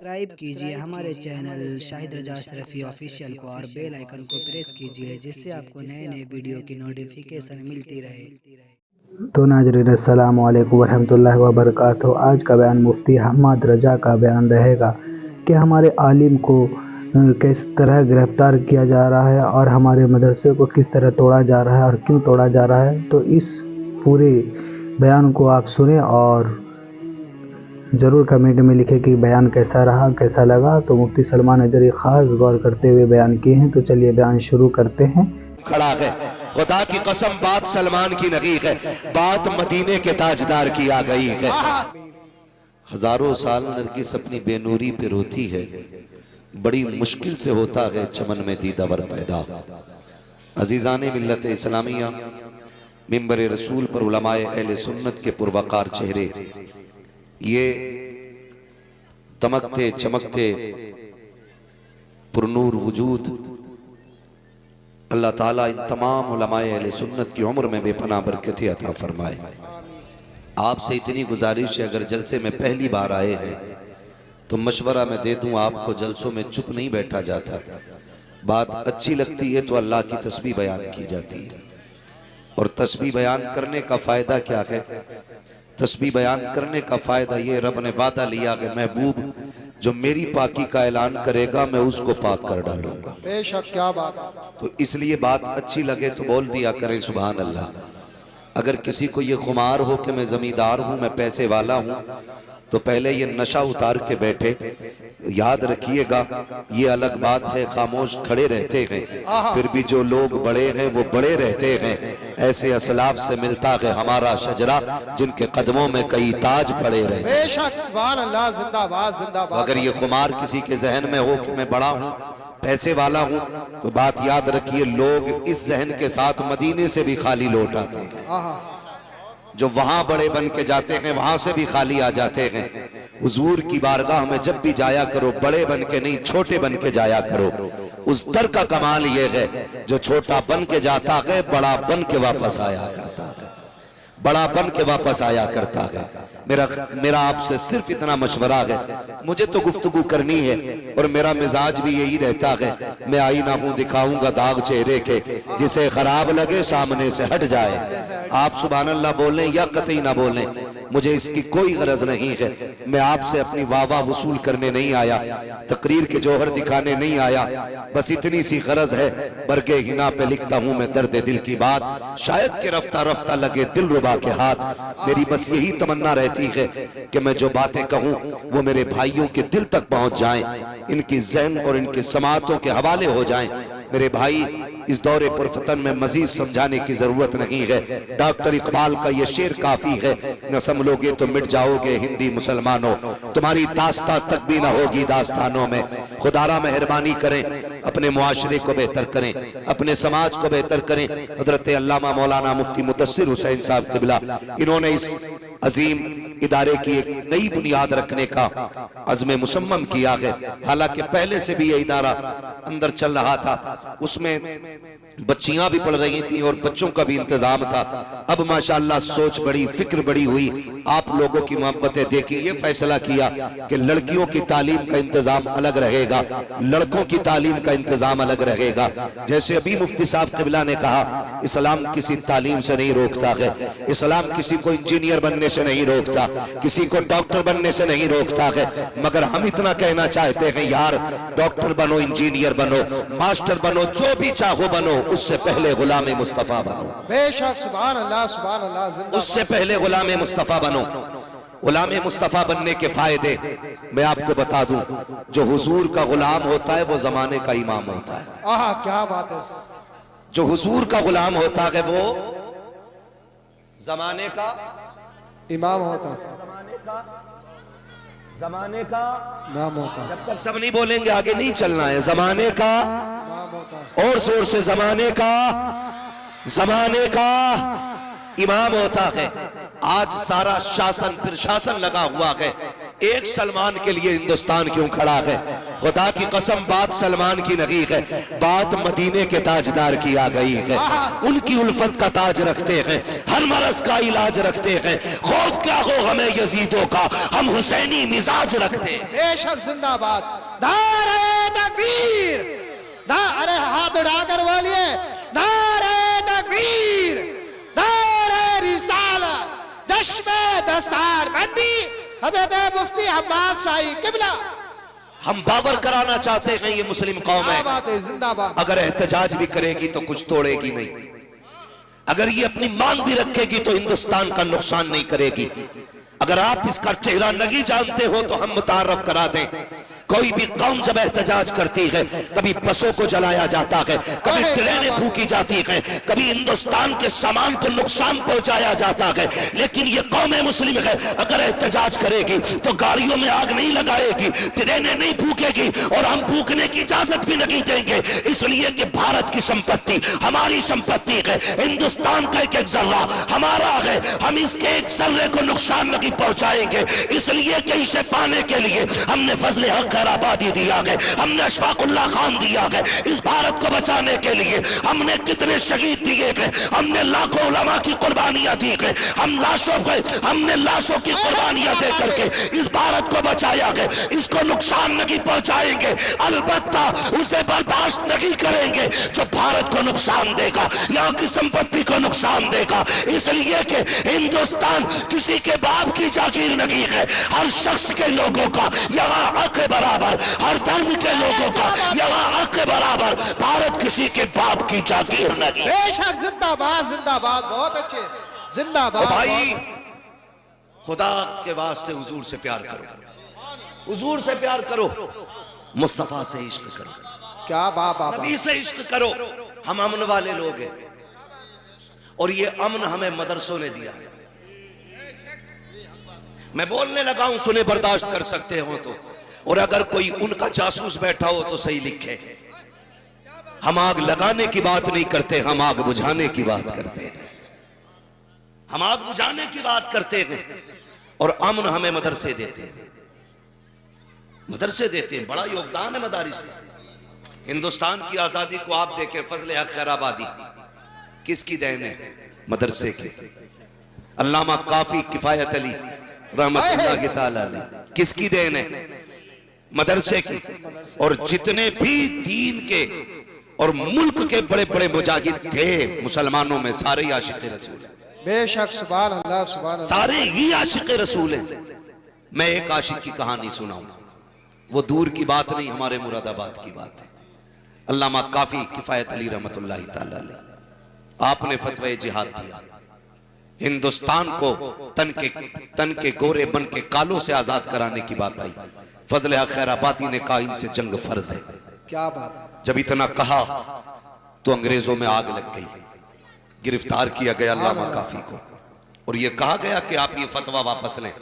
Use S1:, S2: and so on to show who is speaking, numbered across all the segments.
S1: Subscribe कीजिए हमारे channel Shahid रजा Ashrafi official को और बेल आइकन को प्रेस कीजिए जिससे आपको नए नए वीडियो की नोटिफिकेशन मिलती रहे।
S2: तो नाज़रीन अस्सलाम वालेकुम वरहमतुल्लाहि वबरकातुहू। आज का बयान मुफ्ती अहमद रजा का बयान रहेगा कि हमारे आलिम को किस तरह गिरफ़्तार किया जा रहा है और हमारे मदरसे को किस तरह तोड़ा जा रहा है और क्यों तोड़ा जा रहा है। तो इस पूरे बयान को आप सुने और ज़रूर कमेंट में लिखें कि बयान कैसा रहा, कैसा लगा। तो मुफ्ती सलमान अजहरी ख़ास गौर करते हुए बयान किए हैं। तो चलिए बयान शुरू करते हैं।
S3: खड़ा है, खुदा की कसम बात सलमान की नहीं है, बात मदीने के ताजदार की आ गई है। हजारों साल नरगिस अपनी बेनूरी पे रोती है, बड़ी मुश्किल से होता है चमन में दीदावर पैदा। अजीजाने मिल्लत इस्लामिया, मिंबर रसूल पर उलमाए अहले सुन्नत के पुरवकार चेहरे, ये दमकते चमकते पुरनूर वजूद, अल्लाह ताला इन तमाम उलमाए अहले सुन्नत की उम्र में बेपनाह बरकतें अता फरमाए। आपसे इतनी गुजारिश है, अगर जलसे में पहली बार आए हैं तो मशवरा मैं दे दूं आपको, जलसों में चुप नहीं बैठा जाता, बात अच्छी लगती है तो अल्लाह की तस्बीह बयान की जाती है। और तस्बीह बयान करने का फ़ायदा क्या है? तस्बीह बयान करने का फ़ायदा ये, रब ने वादा लिया कि महबूब जो मेरी पाकी का ऐलान करेगा मैं उसको पाक कर डालूंगा।
S4: बेशक, क्या बात है।
S3: तो इसलिए बात अच्छी लगे तो बोल दिया करें सुभान अल्लाह। अगर किसी को ये खुमार हो कि मैं जमींदार हूं, मैं पैसे वाला हूं, तो पहले ये नशा उतार के बैठे। याद रखिएगा, ये अलग बात है खामोश खड़े रहते हैं, फिर भी जो लोग बड़े हैं वो बड़े रहते हैं। ऐसे असलाफ से मिलता है हमारा शजरा, जिनके कदमों में कई ताज पड़े रहे।
S4: बेशक, सुभान अल्लाह, जिंदाबाद जिंदाबाद।
S3: अगर ये खुमार किसी के जहन में हो कि मैं बड़ा हूं, पैसे वाला हूं, तो बात याद रखिए, लोग इस जहन के साथ मदीने से भी खाली लौट आते हैं। जो वहां बड़े बन के जाते हैं वहां से भी खाली आ जाते हैं। हुजूर की बारगाह में जब भी जाया करो, बड़े बन के नहीं, छोटे बन के जाया करो। उस दर का कमाल ये है, जो छोटा बन के जाता है बड़ा बन के वापस आया करता है, बड़ा बन के वापस आया करता है। मेरा आपसे सिर्फ इतना मशवरा है, मुझे तो गुफ्तगू करनी है और मेरा मिजाज भी यही रहता है, मैं आईना हूं दिखाऊंगा दाग चेहरे के, जिसे खराब लगे सामने से हट जाए। आप सुभान अल्लाह बोलें या कतई ना बोलें, मुझे इसकी कोई गरज नहीं है। मैं आपसे अपनी वाह वसूल करने नहीं आया, तकरीर के जौहर दिखाने नहीं आया, बस इतनी सी गरज है, बरगे हिना पे लिखता हूं मैं दर्द दिल की बात, शायद के रफ्ता रफ्ता लगे दिल रुबा के हाथ। मेरी बस यही तमन्ना रहती है कि मैं जो बातें कहूं वो मेरे भाइयों के दिल तक पहुंच जाएं, इनकी ज़हन और इनके समातों के हवाले हो जाएं। मेरे भाई, इस दौरे पुरफतन में मजीद समझाने की जरूरत नहीं है। डॉक्टर इकबाल का ये शेर काफी है, न समझोगे तो मिट जाओगे हिंदी मुसलमानों, तुम्हारी दास्तां तक भी न होगी दास्तानों में। खुदारा मेहरबानी करें, अपने मुआशरे को बेहतर करें, अपने समाज को बेहतर करें। हजरत अल्लामा मौलाना मुफ्ती मुदस्सिर हुसैन साहब किबला, इन्होंने इस अजीम इदारे की एक नई बुनियाद रखने का अज़्म मुसम्मम किया है। हालांकि पहले से भी यह इदारा अंदर चल रहा था, उसमें बच्चियां भी पढ़ रही थी और बच्चों का भी इंतजाम था। अब माशाअल्लाह सोच बड़ी, फिक्र बड़ी हुई, आप लोगों की मोहब्बतें देखी, ये फैसला किया कि लड़कियों की तालीम का इंतजाम अलग रहेगा, लड़कों की तालीम का इंतजाम अलग रहेगा। जैसे अभी मुफ्ती साहब किबला ने कहा, इस्लाम किसी तालीम से नहीं रोकता है, इस्लाम किसी को इंजीनियर बनने से नहीं रोकता, किसी को डॉक्टर बनने से नहीं रोकता है, मगर हम इतना कहना चाहते हैं यार, डॉक्टर बनो, इंजीनियर बनो, मास्टर बनो, जो भी चाहो बनो, उससे पहले गुलाम मुस्तफा बनो।
S4: बेशक, सुभान अल्लाह, सुभान अल्लाह, जिंदाबाद।
S3: उससे पहले गुलाम मुस्तफा बनो। गुलाम मुस्तफा बनने के फायदे मैं आपको बता दूं, जो हुजूर का गुलाम होता है वो जमाने का इमाम होता है।
S4: आहा, क्या बात है।
S3: जो हुजूर का गुलाम होता है वो जमाने का
S4: इमाम होता है,
S3: जमाने का
S4: नाम होता है,
S3: जब तक सब नहीं बोलेंगे आगे नहीं चलना है। जमाने का,
S4: नाम होता है।
S3: और जोर से, जमाने का इमाम होता है। आज सारा शासन प्रशासन लगा हुआ है, एक सलमान के लिए हिंदुस्तान क्यों खड़ा है? खुदा की कसम बात सलमान की नहीं है, बात मदीने के ताजदार की आ गई है। उनकी उल्फत का ताज रखते हैं, हर मरज का इलाज रखते हैं। खौफ क्या हो हमें यजीदों का, हम हुसैनी मिजाज रखते हैं।
S4: बेशक जिंदाबाद। नारे तकबीर। अरे हाथ उठाकर बोलिए नारे तकबीर, नारे रिसालत, जश्न दस्तार बंदी हजरत मुफ्ती अब्बास शाही किबला।
S3: हम बावर कराना चाहते हैं ये मुस्लिम कौम है,
S4: जिंदाबाद।
S3: अगर एहतजाज भी करेगी तो कुछ तोड़ेगी नहीं, अगर ये अपनी मांग भी रखेगी तो हिंदुस्तान का नुकसान नहीं करेगी। अगर आप इसका चेहरा नहीं जानते हो तो हम मुतारफ करा दें। कोई भी कौम जब एहतजाज करती है, कभी बसों को जलाया जाता है, कभी ट्रेनें फूकी जाती है, कभी हिंदुस्तान के सामान को नुकसान पहुंचाया जाता है, लेकिन ये कौम मुस्लिम है अगर एहतजाज करेगी तो गाड़ियों में आग नहीं लगाएगी, ट्रेनें नहीं फूकेगी और हम फूकने की इजाजत भी नहीं देंगे। इसलिए कि भारत की संपत्ति हमारी संपत्ति है, हिंदुस्तान का एक एक जर्रा हमारा है, हम इसके एक जर्रे को नुकसान नहीं पहुंचाएंगे। इसलिए कि इसे पाने के लिए हमने फजले हक आबादी दिया है, हमने अशफाकुल्लाह खान दिया है। इस भारत को बचाने के लिए हमने कितने शहीद दिए हैं, हमने लाखों उलमा की कुर्बानियां दी है, हमने लाशों की कुर्बानियां दे करके इस भारत को बचाया है। इसको नुकसान नहीं पहुंचाएंगे, अलबत्ता उसे बर्दाश्त नहीं करेंगे जो भारत को नुकसान देगा, यहाँ की संपत्ति को नुकसान देगा। इसलिए कि हिंदुस्तान किसी के बाप की जागीर नहीं है, हर शख्स के लोगों का यहाँ हक बराबर, हर धर्म के लोगों का यहाँ हक बराबर। भारत किसी के बाप की जागीर नहीं।
S4: बेशक जिंदाबाद जिंदाबाद, बहुत अच्छे जिंदाबाद।
S3: भाई खुदा के वास्ते हुजूर से प्यार करो, हुजूर से प्यार करो, मुस्तफा से इश्क करो,
S4: क्या बाबा,
S3: नबी से इश्क करो। हम अमन वाले लोग हैं और ये अमन हमें मदरसों ने दिया है। मैं बोलने लगा हूं, सुने बर्दाश्त कर सकते हो तो, और अगर कोई उनका जासूस बैठा हो तो सही लिखे। हम आग लगाने की बात नहीं करते, हम आग बुझाने की बात करते हैं, हम आग बुझाने की बात करते हैं। और अमन हमें मदरसे देते हैं, मदरसे देते हैं, बड़ा योगदान है मदारिस का। हिंदुस्तान की आजादी को आप देखें, फजले हक खैराबादी किसकी देन है? मदरसे की। अल्लामा काफी किफायत अली रहमतुल्लाह ताला अलैह किसकी देन है? मदरसे की। और जितने भी दीन के और मुल्क के बड़े बड़े मुजाहिद थे मुसलमानों में, सारे आशिक रसूल हैं।
S4: बेशक सुभान अल्लाह सुभान अल्लाह,
S3: सारे ही आशिक रसूल हैं। मैं एक आशिक की कहानी सुनाऊं, वो दूर की बात नहीं, हमारे मुरादाबाद की बात है। अल्लामा काफी किफायत अली रहमतुल्लाह ताला अलैह, आपने फतवा जिहाद दिया, हिंदुस्तान को तन के गोरे बन के कालों से आजाद कराने की बात आई। फजल खैराबादी ने कहा इनसे जंग फर्ज है।
S4: क्या बात।
S3: जब इतना कहा तो अंग्रेजों में आग लग गई, गिरफ्तार किया गया अल्लामा काफी को, और यह कहा गया कि आप ये फतवा वापस लें।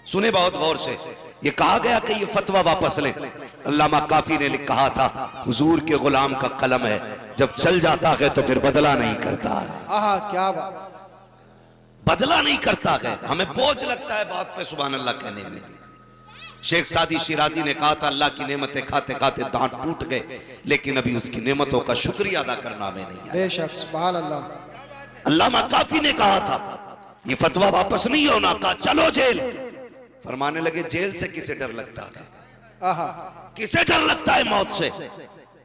S3: सुने बहुत गौर से, ये कहा गया कि ये फतवा वापस लें। अल्लामा काफी ने कहा था, हुजूर के गुलाम का कलम है, जब चल जाता है तो फिर बदला नहीं करता है।
S4: क्या बात,
S3: बदला नहीं करता है। हमें बोझ लगता है बात पे सुभान अल्लाह कहने में। शेख सादी शिराजी ने कहा था, अल्लाह की नेमतें खाते खाते दांत टूट गए, लेकिन अभी उसकी नेमतों का शुक्रिया अदा करना हमें नहीं आया।
S4: बेशक सुभान अल्लाह।
S3: अल्लामा काफी ने कहा था ये फतवा वापस नहीं होना, कहा चलो जेल। फरमाने लगे जेल से किसे डर लगता है, किसे डर लगता है मौत से?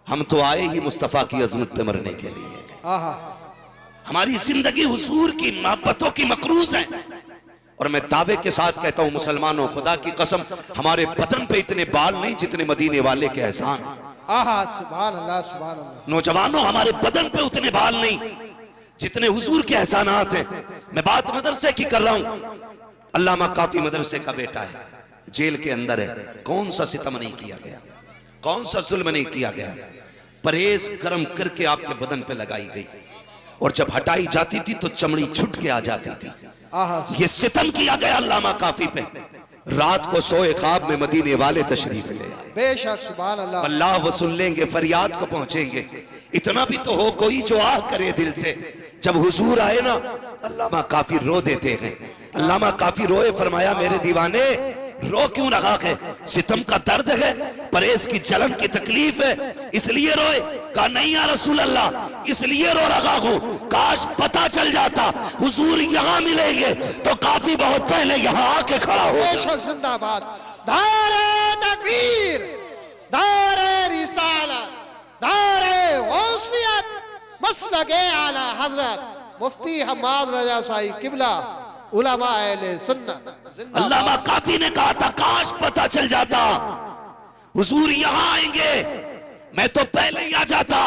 S3: हम तो आए ही मुस्तफा की अजमत पे मरने के लिए। हमारी जिंदगी हुजूर की मोहब्बतों की मकरूज है। और मैं दावे के साथ कहता हूं मुसलमानों, खुदा की कसम, हमारे बदन पे इतने बाल नहीं जितने मदीने वाले के एहसान।
S4: सुभान अल्लाह सुभान अल्लाह।
S3: नौजवानों, हमारे बदन पे उतने बाल नहीं जितने हुजूर के एहसानात हैं। मैं बात मदरसे की कर रहा हूं। अल्लामा काफी मदरसे का बेटा है, जेल के अंदर है। कौन सा सितम नहीं किया गया, कौन सा जुल्म नहीं किया गया। परहेज गर्म करके आपके बदन पे लगाई गई, और जब हटाई जाती थी तो चमड़ी छुट के आ जाती थी। ये सितम किया गया अल्लामा काफी पे। रात को सोए ख्वाब में मदीने वाले तशरीफ ले आए।
S4: बेशक सुभान अल्लाह।
S3: अल्लाह वसूल लेंगे, फरियाद को पहुंचेंगे। इतना भी तो हो कोई जो आह करे दिल से। जब हुजूर आए ना, अल्लामा काफी रो देते हैं। अल्लामा काफी रोए, फरमाया मेरे दीवाने रो क्यों रहा है? सितम का दर्द है, परहेज की जलन की तकलीफ है, इसलिए रोए? कहा नहीं या रसूल अल्लाह, इसलिए रो रहा हूं, काश पता चल जाता हुजूर यहां मिलेंगे तो काफी बहुत पहले यहां आके खड़ा हो।
S4: बेशक जिंदाबाद। दारे तकबीर, दारे रिसालत, दारे गौसियत, मसलके आला हजरत मुफ्ती हम्माद रजा साहिब किबला उलमा अहले सुन्नत।
S3: अल्लामा काफी ने कहा था काश पता चल जाता हुजूर यहां आएंगे, मैं तो पहले ही आ जाता।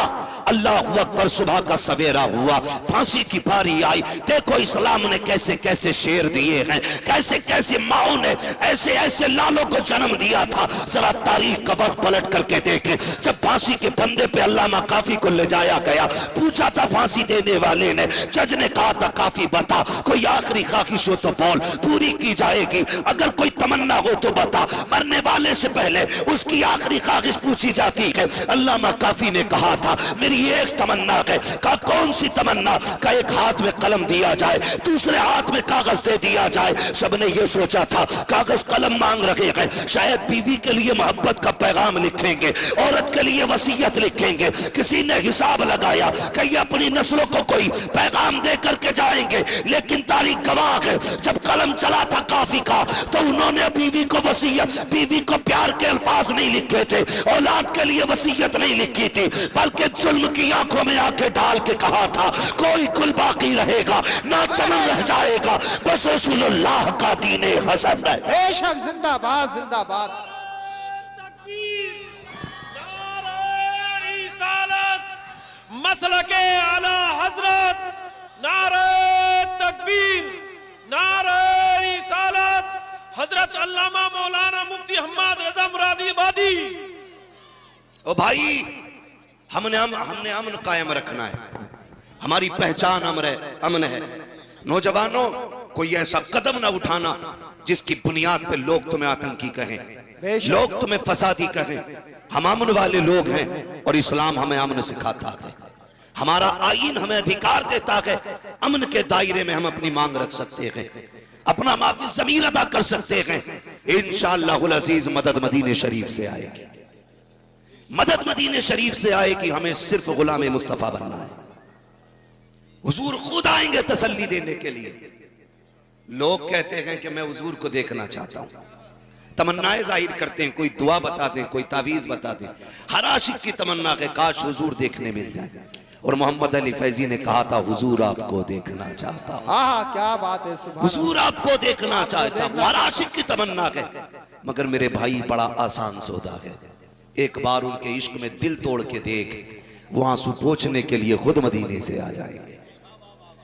S3: अल्लाह अकबर। सुबह का सवेरा हुआ, फांसी की बारी आई। देखो इस्लाम ने कैसे कैसे शेर दिए हैं, कैसे कैसे माओ ने ऐसे ऐसे लालों को जन्म दिया था। जरा तारीख का वर्क पलट करके देखें। जब फांसी के फंदे पे अल्लामा काफी को ले जाया गया, पूछा था फांसी देने वाले ने, जज ने कहा था काफी बता, कोई आखिरी ख्वाहिश हो तो बोल, पूरी की जाएगी। अगर कोई तमन्ना हो तो बता। मरने वाले से पहले उसकी आखिरी ख्वाहिश पूछी जाती है। अल्लामा काफी ने कहा था मेरी एक तमन्ना है। कहा कौन सी तमन्ना? का एक हाथ में कलम दिया जाए, दूसरे हाथ में कागज दे दिया जाए। सबने ये सोचा था कागज कलम मांग रहे हैं, शायद बीवी के लिए मोहब्बत का पैगाम लिखेंगे, औरत के लिए वसीयत लिखेंगे। किसी ने हिसाब लगाया कि ये अपनी नस्लों को कोई पैगाम दे करके जाएंगे, लेकिन तारीख गवाह है जब कलम चला था काफी का तो उन्होंने बीवी को वसीयत, बीवी को प्यार के अल्फाज नहीं लिखे थे, औलाद के लिए वसीयत नहीं लिखी थी, बल्कि जुल्म की आंखों में आंखें डाल के कहा था कोई कुल बाकी रहेगा ना चमन रह जाएगा, बस रसूलुल्लाह का दीन हसन है।
S4: बेशक जिंदाबाद जिंदाबाद।
S5: मसलके आला हजरत, नारे तकबीर, नारे रिसालत, हजरत अल्लामा मौलाना मुफ्ती हम्माद रजा मुरादी आबादी।
S3: ओ भाई, हमने अमन कायम रखना है, हमारी पहचान अमन है। नौजवानों, कोई ऐसा कदम ना उठाना जिसकी बुनियाद पे लोग तुम्हें आतंकी कहें, लोग तुम्हें फसादी कहें। हम अमन वाले लोग हैं और इस्लाम हमें अमन सिखाता है। हमारा आईन हमें अधिकार देता है, अमन के दायरे में हम अपनी मांग रख सकते हैं, अपना माफी ज़मीर अदा कर सकते हैं। इंशाअल्लाहुल अज़ीज़ मदद मदीने शरीफ से आएगी, मदद मदीने शरीफ से आएगी। हमें सिर्फ गुलाम मुस्तफा बनना है। हुजूर खुद आएंगे तसल्ली देने के लिए। लोग कहते हैं कि मैं हुजूर को देखना चाहता हूं, तमन्नाएं जाहिर करते हैं, कोई दुआ बता दें, कोई तावीज बता दें। हर आशिक की तमन्ना है काश हुजूर देखने मिल जाए। और मोहम्मद अली फैजी ने कहा था हुजूर आपको देखना चाहता हूं।
S4: हाँ, क्या बात है,
S3: हुजूर आपको देखना चाहता हूं, हर आशिक की तमन्ना है। मगर मेरे भाई बड़ा आसान सौदा है, एक बार उनके इश्क में दिल तोड़ के देख, वो आंसू पोंछने के लिए खुद मदीने से आ जाएंगे।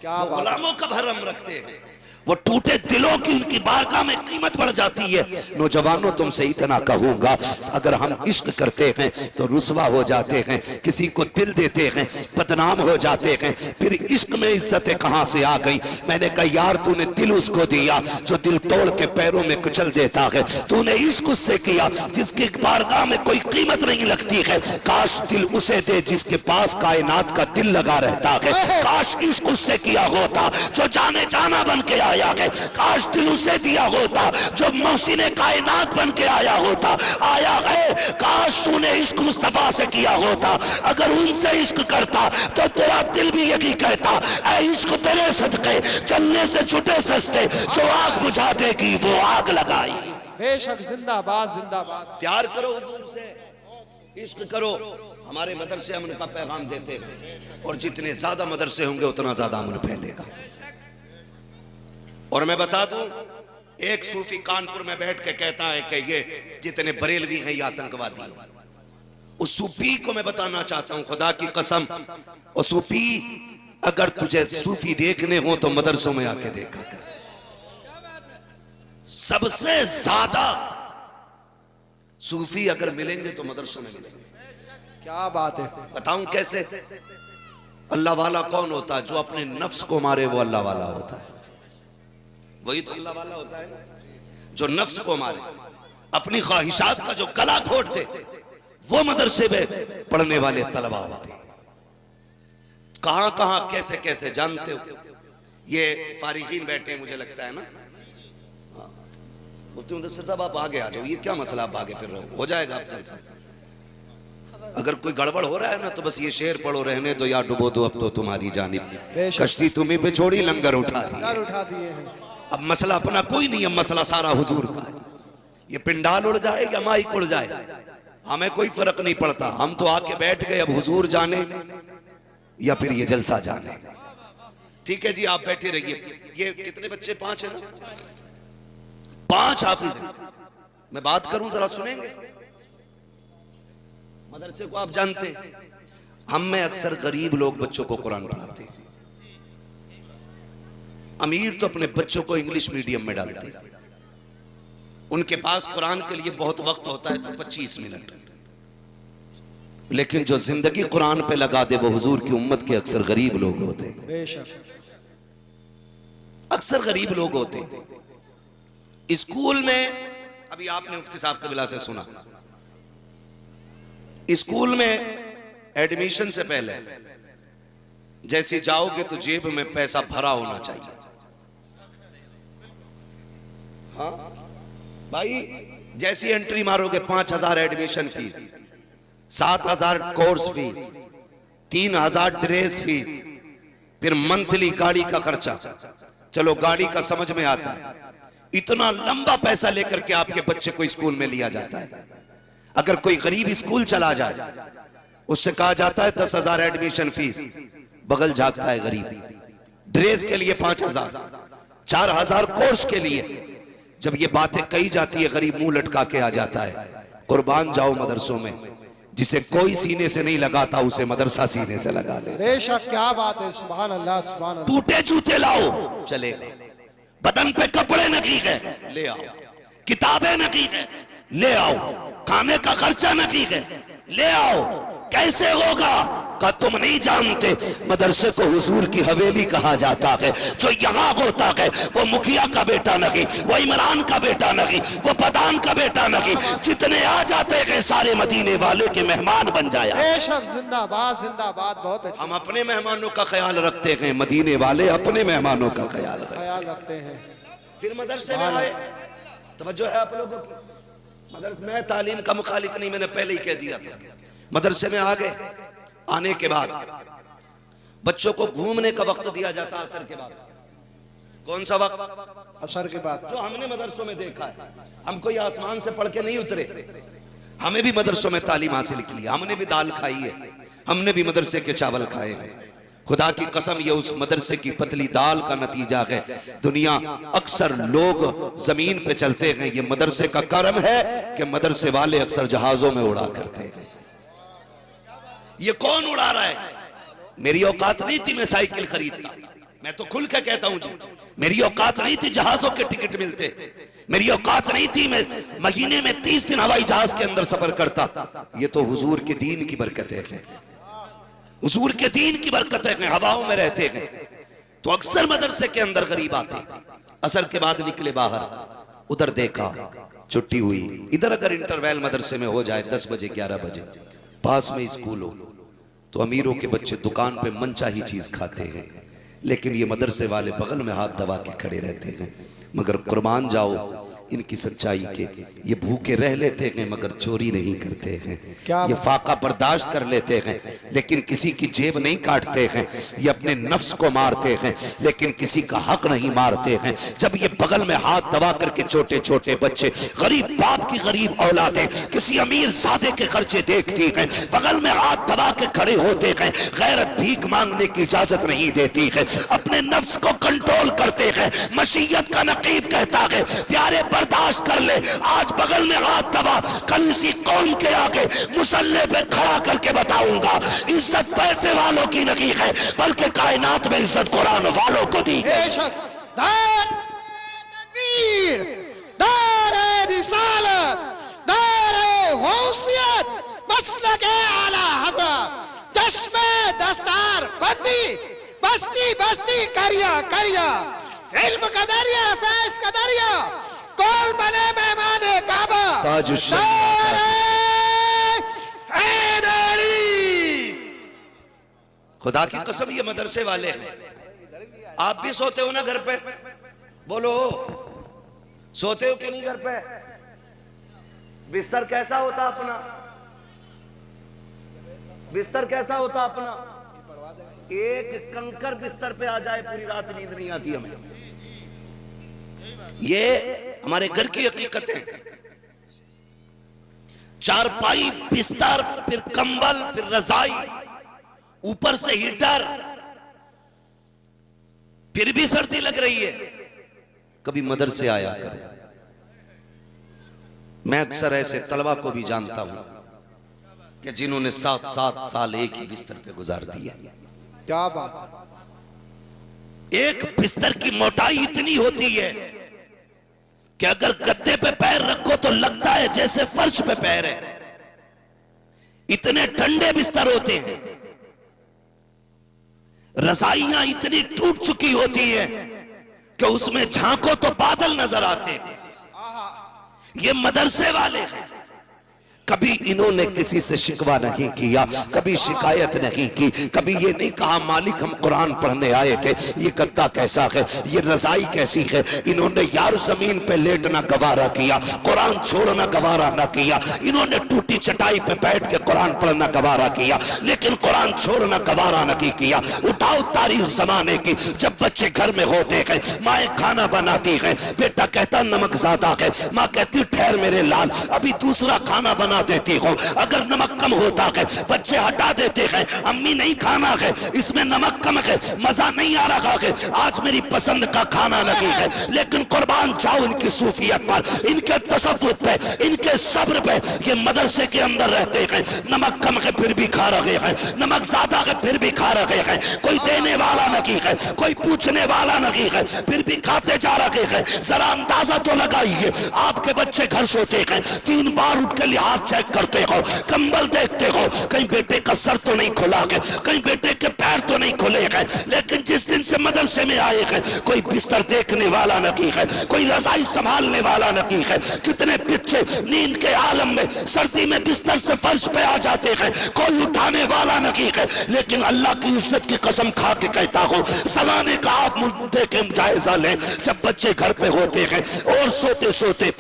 S4: क्या
S3: गुलामों का भरम रखते हैं, वो टूटे दिलों की उनकी बारगाह में कीमत बढ़ जाती है। नौजवानों, तुमसे इतना कहूंगा, अगर हम इश्क करते हैं तो रुसवा हो जाते हैं, किसी को दिल देते हैं बदनाम हो जाते हैं, फिर इश्क में इज्जतें कहां से आ गई। मैंने कहा यार तूने दिल उसको दिया जो दिल तोड़ के पैरों में कुचल देता है, तूने इश्क उससे किया जिसकी बारगाह में कोई कीमत नहीं लगती है। काश दिल उसे दे जिसके पास कायनात का दिल लगा रहता है। काश इश्क उससे किया होता जो जाने जाना बन के आया है। काश दिल उसे दिया होता जो मौसीने कायनात बन के आया होता, आया है। काश तूने इश्क मुस्तफा से किया होता, अगर उनसे इश्क करता तो तेरा दिल भी यही कहता ऐ इश्क तेरे सदके चलने से छुटे सस्ते, जो आग बुझा देगी वो आग लगाई।
S4: बेशक जिंदाबाद जिंदाबाद।
S3: प्यार करो हुजूर से, इश्क करो। हमारे मदरसे अमन का पैगाम देते हैं और जितने ज्यादा मदरसे होंगे उतना ज्यादा अमन फैलेगा। और मैं बता दूं, एक सूफी कानपुर में बैठ के कहता है कि ये जितने बरेलवी हैं ये आतंकवादी हैं। उस सूफी को मैं बताना चाहता हूं खुदा की कसम, और सूफी अगर तुझे सूफी देखने हो तो मदरसों में आके देखा कर। सबसे ज्यादा सूफी अगर मिलेंगे तो मदरसों में मिलेंगे।
S4: क्या बात है।
S3: बताऊं कैसे? अल्लाह वाला कौन होता है? जो अपने नफ्स को मारे वो अल्लाह वाला होता है। वही तो अल्लाह वाला होता है, जो नफ्स को मारे, अपनी ख्वाहिशात का जो गला घोट दे, वो मदरसे में पढ़ने वाले तलबा होते। कहां कहां कैसे कैसे जानते हो? ये फारिगीन बैठे हैं मुझे लगता है ना, मुफ्ती मुदस्सिर साहब आप आगे आ जाओ, ये क्या मसला आप आगे फिर रहे हो जाएगा आप जलसा। अगर कोई गड़बड़ हो रहा है ना तो बस ये शेर पढ़ो, रहने दो या डुबो दो अब तो तुम्हारी जानिब, कश्ती तुम्ही पे छोड़ी लंगर उठा दिए हैं। अब मसला अपना कोई नहीं है, मसला सारा हुजूर का है। ये पिंडाल उड़ जाए या माइक उड़ जाए हमें कोई फर्क नहीं पड़ता, हम तो आके बैठ गए, अब हुजूर जाने या फिर ये जलसा जाने। ठीक है जी, आप बैठे रहिए। ये कितने बच्चे? 5 है ना? 5 हाफिज हैं। मैं बात करूं जरा सुनेंगे? मदरसे को आप जानते हैं, हम में अक्सर गरीब लोग बच्चों को कुरान पढ़ाते हैं, अमीर तो अपने बच्चों को इंग्लिश मीडियम में डालते हैं। उनके पास कुरान के लिए बहुत वक्त होता है तो 25 मिनट, लेकिन जो जिंदगी कुरान पे लगा दे वो हुजूर की उम्मत के अक्सर गरीब लोग होते हैं। बेशक अक्सर गरीब लोग होते हैं। स्कूल में अभी आपने मुफ्ती साहब कबिला से सुना, स्कूल में एडमिशन से पहले जैसे जाओगे तो जेब में पैसा भरा होना चाहिए। हाँ भाई, जैसी एंट्री मारोगे 5,000 admission fees, 7,000 course fees, 3,000 dress fees, फिर मंथली गाड़ी का खर्चा। चलो गाड़ी का समझ में आता है, इतना लंबा पैसा लेकर के आपके बच्चे को स्कूल में लिया जाता है। अगर कोई गरीब स्कूल चला जाए उससे कहा जाता है 10,000 एडमिशन फीस, बगल झांकता है गरीब। ड्रेस के लिए 5,000, 4,000 कोर्स के लिए। जब ये बातें कही जाती है गरीब मुंह लटका के आ जाता है। कुर्बान जाओ मदरसों में, जिसे कोई सीने से नहीं लगाता उसे मदरसा सीने से लगा ले।
S4: बेशक, क्या बात है, सुभान अल्लाह सुभान अल्लाह।
S3: टूटे जूते लाओ चलेगा, बदन पे कपड़े नकीक है ले आओ, किताबें नकीक है ले आओ, खाने का खर्चा नकीक है ले आओ। कैसे होगा? का तुम नहीं जानते मदरसे को हुजूर की हवेली कहा जाता है। जो यहाँ होता है वो मुखिया का बेटा नहीं, वो इमरान का बेटा नहीं, वो प्रधान का बेटा नहीं, जितने आ जाते हैं सारे मदीने वाले के मेहमान बन जाया।
S4: बेशक, जिंदाबाद जिंदाबाद, बहुत अच्छा।
S3: हम अपने मेहमानों का ख्याल रखते हैं, मदीने वाले अपने मेहमानों का ख्याल
S4: रखते हैं।
S3: फिर मदरसे में आए, तवज्जो है आप लोगों की? मदरसे में तालीम का मुखालिफ नहीं, मैंने पहले ही कह दिया था। मदरसे में आ गए, आने के बाद बच्चों को घूमने का वक्त दिया जाता है असर के बाद। कौन सा वक्त?
S4: असर के बाद।
S3: जो हमने मदरसों में देखा है, हम कोई आसमान से पढ़ के नहीं उतरे, हमें भी मदरसों में तालीम हासिल की है, हमने भी दाल खाई है, हमने भी मदरसे के चावल खाए हैं। खुदा की कसम, ये उस मदरसे की पतली दाल का नतीजा है। दुनिया अक्सर लोग जमीन पे चलते हैं, ये मदरसे का करम है कि मदरसे वाले अक्सर जहाजों में उड़ा करते हैं। ये कौन उड़ा रहा है? मेरी औकात नहीं थी मैं साइकिल खरीदता, मैं तो खुल के कहता हूं जी, मेरी औकात नहीं थी जहाजों के टिकट मिलते, मेरी औकात नहीं थी मैं महीने में 30 दिन हवाई जहाज के अंदर सफर करता। ये तो हुजूर के दीन की बरकतें हैं, हुजूर के दीन की बरकतें हैं, हवाओं में रहते हैं। तो अक्सर मदरसे के अंदर गरीब आते, असर के बाद निकले बाहर, उधर देखा छुट्टी हुई, इधर अगर इंटरवल मदरसे में हो जाए 10 बजे 11 बजे, पास में स्कूल हो, तो अमीरों के बच्चे दुकान पे मनचाही चीज खाते हैं, लेकिन ये मदरसे वाले बगल में हाथ दबा के खड़े रहते हैं। मगर कुर्बान जाओ इनकी सच्चाई के, ये भूखे रह लेते हैं मगर चोरी नहीं करते हैं, ये फाका बर्दाश्त कर लेते हैं लेकिन किसी की जेब नहीं काटते हैं, ये अपने नफ्स को मारते हैं लेकिन किसी का हक नहीं मारते हैं। जब ये बगल में हाथ दबा करके छोटे छोटे बच्चे, गरीब बाप की गरीब औलादें किसी अमीर सादे के खर्चे देखती हैं, बगल में हाथ दबा के खड़े होते हैं, गैरत भीख मांगने की इजाजत नहीं देती है, अपने नफ्स को कंट्रोल करते हैं। मशीयत का नकीब कहता है प्यारे बर्दाश्त कर ले, आज बगल में हाथ दबा, कल इसी कौम के आगे मुसल्ले पे खड़ा करके बताऊंगा इज्जत पैसे वालों की नहीं है बल्कि कायनात में इज्जत कुरान वालों को दी।
S4: तकबीर, दारे रिसालत, दारे गौसियत, मसलके आला हज़रत, चश्मे दस्तार बंदी, बस्ती बस्ती करिया करिया, इल्म का दरिया, फैज़ का दरिया, कौन बने मेहमान काबा,
S3: खुदा की कसम ये मदरसे वाले हैं। आप भी सोते हो ना घर पे, बोलो सोते हो कि नहीं घर पे? बिस्तर कैसा होता अपना? बिस्तर कैसा होता अपना? एक कंकर बिस्तर पे आ जाए पूरी रात नींद नहीं आती हमें। ये हमारे घर की हकीकत है। चारपाई, बिस्तर, फिर कंबल, फिर रजाई, ऊपर से हीटर, फिर भी सर्दी लग रही है। कभी मदरसे आया करो। मैं अक्सर ऐसे तलबा को भी जानता हूं कि जिन्होंने 7-7 साल एक ही बिस्तर पे गुजार दिया।
S4: क्या बात।
S3: एक बिस्तर की मोटाई इतनी होती है कि अगर गद्दे पे पैर रखो तो लगता है जैसे फर्श पे पैर है। इतने ठंडे बिस्तर होते हैं। रजाइयां इतनी टूट चुकी होती है कि उसमें झांको तो बादल नजर आते हैं। ये मदरसे वाले हैं। कभी इन्होंने किसी से शिकवा नहीं किया, कभी शिकायत नहीं की, कभी ये नहीं कहा मालिक हम कुरान पढ़ने आए थे, ये गद्दा कैसा है, ये रजाई कैसी है। इन्होंने यार जमीन पे लेटना गवारा किया, कुरान छोड़ना गवारा ना किया। इन्होंने टूटी चटाई पे बैठ के कुरान पढ़ना गवारा किया, लेकिन कुरान छोड़ना गवारा नहीं किया। उठाओ तारीख जमाने की, जब बच्चे घर में होते हैं, माए खाना बनाती है, बेटा कहता नमक ज्यादा है, माँ कहती ठहर मेरे लाल अभी दूसरा खाना बना देती हूं। अगर नमक कम होता है बच्चे हटा देते हैं, अम्मी नहीं खाना है, इसमें नमक कम है, मजा नहीं आ रहा है, आज मेरी पसंद का खाना नहीं है। लेकिन कुर्बान जाओ इनकी सूफियत पर, इनके तसव्वुफ पे, इनके सब्र पे। ये मदरसे के अंदर रहते हैं, नमक कम है फिर भी खा रहे हैं, नमक ज्यादा है फिर भी खा रहे हैं। कोई देने वाला नहीं है, कोई पूछने वाला नहीं है, फिर भी खाते जा रहे हैं। जरा अंदाजा तो लगाइए, आपके बच्चे घर सोते हैं, 3 बार उठ के लिहाज चेक करते हो, कंबल देखते हो, कहीं बेटे का सर तो नहीं खुला है, कहीं बेटे के पैर तो नहीं खुले हैं। लेकिन जिस दिन से मदरसे में आए हैं, कोई बिस्तर देखने वाला नहीं है, कोई रजाई संभालने वाला नहीं है। कितने बच्चे नींद के आलम में सर्दी में बिस्तर से फर्श पे आ जाते हैं, कोई उठाने वाला नहीं है। लेकिन अल्लाह की इज्जत की कसम खा के कहता हूं, जमाने का आप मुद्दे के जायजा लें। जब बच्चे घर पे होते हैं और सोते सोते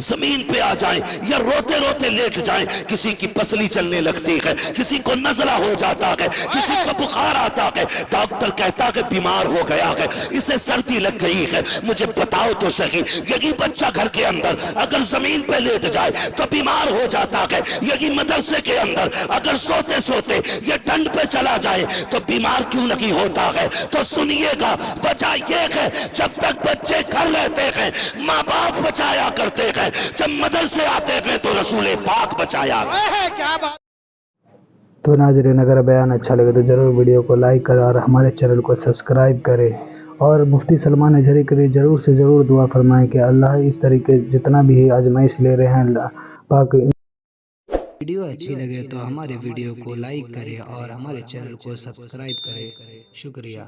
S3: जमीन पे आ जाएं या रोते रोते लेट जाएं, किसी की पसली चलने लगती है, किसी को नजला हो जाता है, किसी को बुखार आता है, डॉक्टर कहता है बीमार हो गया है, इसे सर्दी लग गई है। मुझे बताओ तो सही, यही बच्चा घर के अंदर अगर जमीन पे लेट जाए तो बीमार हो जाता है, यही मदरसे के अंदर अगर सोते सोते ये ठंड पे चला जाए तो बीमार क्यों नहीं होता है? तो सुनिएगा, वजह यह है जब तक बच्चे घर रहते हैं माँ बाप बचाया करते हैं, जब मदरसे आते हैं तो रसूल पाक बचाया।
S4: क्या बात।
S2: तो नाज़रीन, अगर बयान अच्छा लगे तो ज़रूर वीडियो को लाइक करें और हमारे चैनल को सब्सक्राइब करें। और मुफ्ती सलमान अजहरी के लिए ज़रूर से ज़रूर दुआ फरमाएं कि अल्लाह इस तरीके जितना भी आजमाइश ले रहे हैं अल्लाह पाक।
S1: वीडियो अच्छी लगे तो हमारे वीडियो को लाइक करें और हमारे चैनल को सब्सक्राइब करें। शुक्रिया।